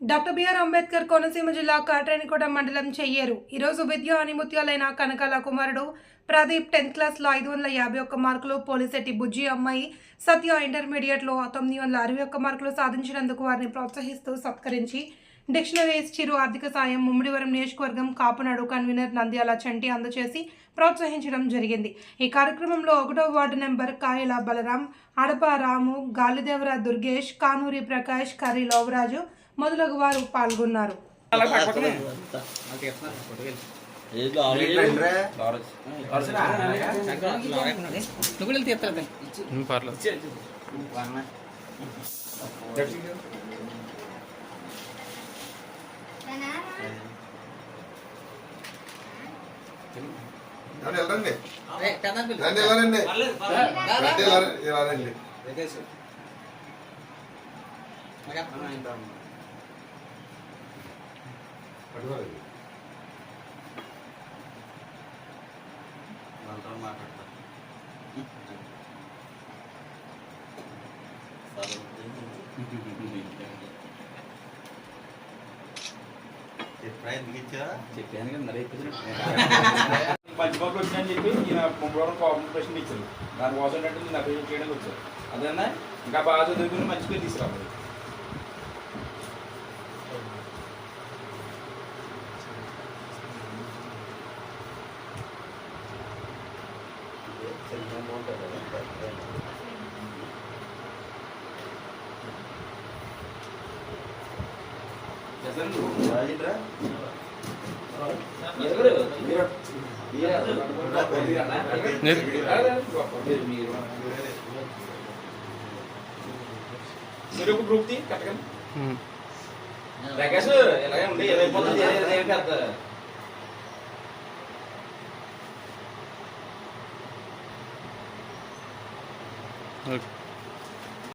Doctor BR Ambedkar Konaseema జిల్లా కాట్రేనికోట మండలం చెయ్యేరు ఈరోజు విద్యా అనిముత్యాలైన కనకాల కుమారుడు ప్రదీప్ 10th క్లాస్లో 551 మార్కులు, పోలిశెట్టి బుజ్జి అమ్మాయి సత్య ఇంటర్మీడియట్లో 961 మార్కులు సాధించినందుకు వారిని ప్రోత్సహిస్తూ సత్కరించి డిక్షనరీస్ చిరు ఆర్థిక సాయం ముమ్మిడివరం నియోజకవర్గం కాపునాడు కన్వీనర్ నంద్యాల చంటి అందజేసి ప్రోత్సహించడం జరిగింది. ఈ కార్యక్రమంలో 1వ వార్డు నెంబర్ కాయల బలరాం, అడప రాము, గాలిదేవర దుర్గేష్, కానూరి ప్రకాష్, కర్రీ లోవరాజు మొదలగు వారు పాల్గొన్నారు. చెప్పాను మరి పంచబాబులు వచ్చినాయని చెప్పి ఈయన ముంబైలో కాంపిటీషన్ ఇచ్చారు. దానికోసం ఏంటంటే నేను అభివృద్ధి చేయడానికి వచ్చారు. అదన్నా ఇంకా బాగా చదువుకుని మంచి పేరు తీసుకురావాలి. మీరు ఒక గ్రూప్ కరెక్ట్గా ప్రకాష్ ఎలాగే ఉండి ఏమైపోతుంది.